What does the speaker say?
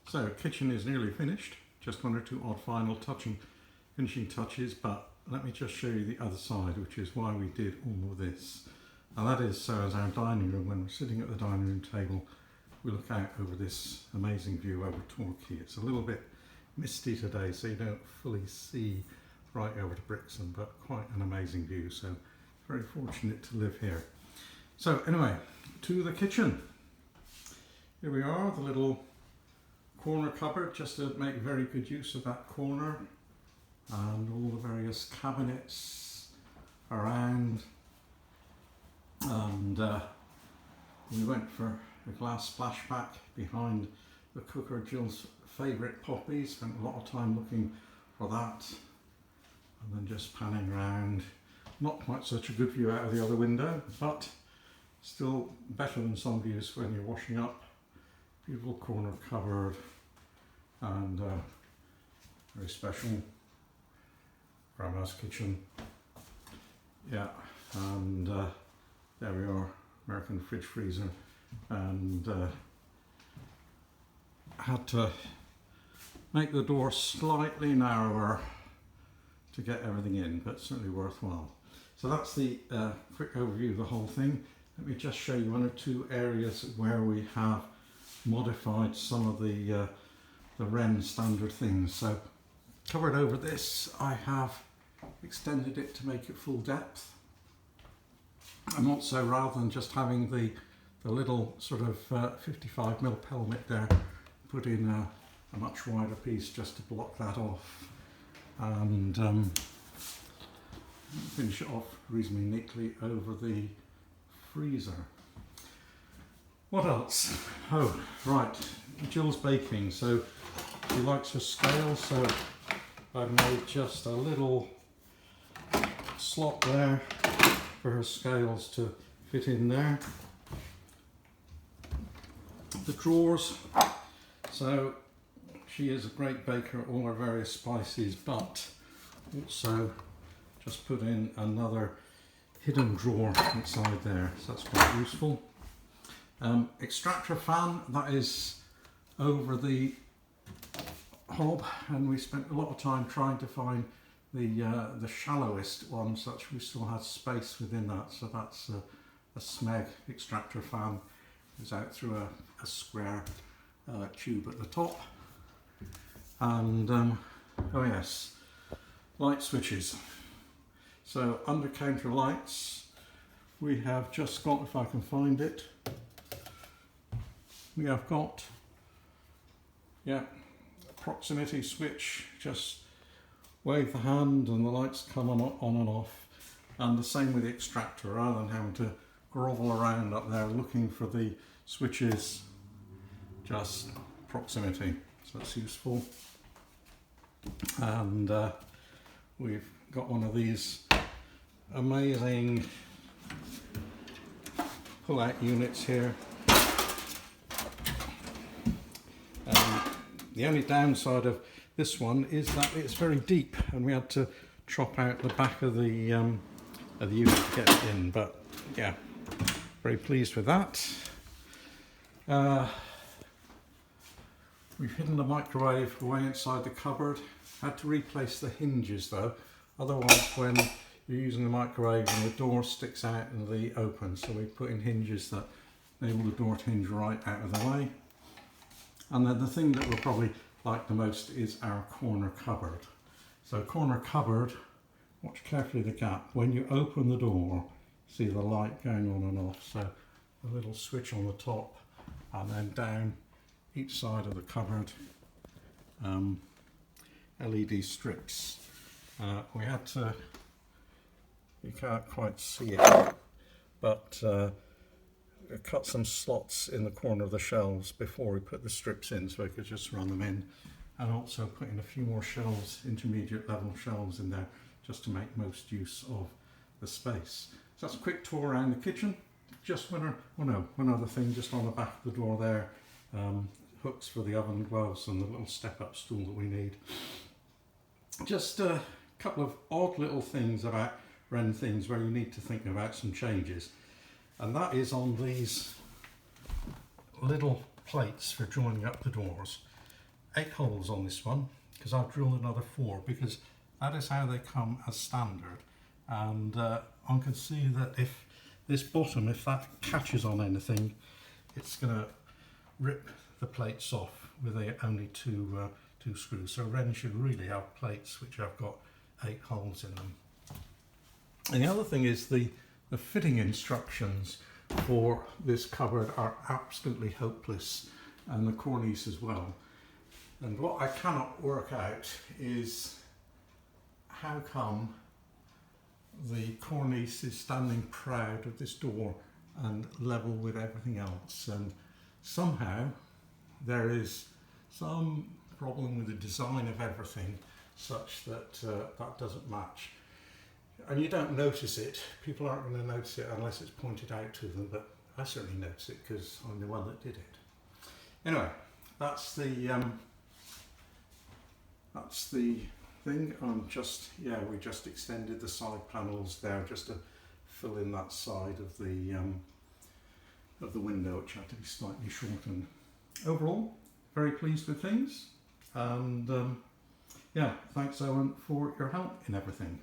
So kitchen is nearly finished, just one or two odd final finishing touches, but let me just show you the other side, which is why we did all of this. And that is so as our dining room, when we're sitting at the dining room table, we look out over this amazing view over Torquay. It's a little bit misty today, so you don't fully see right over to Brixton, but quite an amazing view, so very fortunate to live here. So anyway, to the kitchen. Here we are, the little corner cupboard, just to make very good use of that corner, and all the various cabinets around, and we went for a glass splashback behind the cooker, Jill's favourite poppy. Spent a lot of time looking for that, and then just panning around. Not quite such a good view out of the other window, but still better than some views when you're washing up. Beautiful corner cupboard, and very special grandma's kitchen. Yeah, and there we are, American fridge freezer, and had to make the door slightly narrower to get everything in, but certainly worthwhile. So that's the quick overview of the whole thing. Let me just show you one or two areas where we have modified some of the Wren standard things. So covered over this, I have extended it to make it full depth, and also rather than just having the little sort of 55mm pelmet there, put in a much wider piece just to block that off, and finish it off reasonably neatly over the freezer. What else? Oh, right, Jill's baking, so she likes her scale, so I've made just a little slot there for her scales to fit in there. The drawers, so she is a great baker, all her various spices, but also just put in another hidden drawer inside there, so that's quite useful. Extractor fan, that is over the hob, and we spent a lot of time trying to find the shallowest one, such we still had space within that. So that's a Smeg extractor fan. It goes out through a square tube at the top, and oh yes, light switches. So under counter lights, we have just got, if I can find it, we have got, yeah, a proximity switch. Just wave the hand and the lights come on and off. And the same with the extractor, rather than having to grovel around up there looking for the switches, just proximity, so that's useful. And we've got one of these amazing pull-out units here. The only downside of this one is that it's very deep, and we had to chop out the back of the unit to get it in. But yeah, very pleased with that. We've hidden the microwave away inside the cupboard. Had to replace the hinges though, otherwise when you're using the microwave and the door sticks out and the open, so we put in hinges that enable the door to hinge right out of the way. And then the thing that we'll probably like the most is our corner cupboard. So corner cupboard, watch carefully the gap. When you open the door, see the light going on and off. So a little switch on the top, and then down each side of the cupboard, LED strips. We had to, you can't quite see it, but cut some slots in the corner of the shelves before we put the strips in, so we could just run them in, and also put in a few more shelves, intermediate level shelves in there, just to make most use of the space. So that's a quick tour around the kitchen. Just one other thing just on the back of the door there, hooks for the oven gloves and the little step-up stool that we need. Just a couple of odd little things about Wren things where you need to think about some changes. And that is on these little plates for joining up the doors. 8 holes on this one because I've drilled another 4 because that is how they come as standard. And I can see that if this bottom, if that catches on anything, it's going to rip the plates off with only two screws. So Wren should really have plates which have got 8 holes in them. And the other thing is the fitting instructions for this cupboard are absolutely hopeless, and the cornice as well. And what I cannot work out is how come the cornice is standing proud of this door and level with everything else, and somehow there is some problem with the design of everything such that that doesn't match. And you don't notice it, people aren't going to notice it unless it's pointed out to them, but I certainly notice it because I'm the one that did it. Anyway, that's the thing. We just extended the side panels there just to fill in that side of the window, which had to be slightly shortened. Overall, very pleased with things, and yeah, thanks Owen for your help in everything.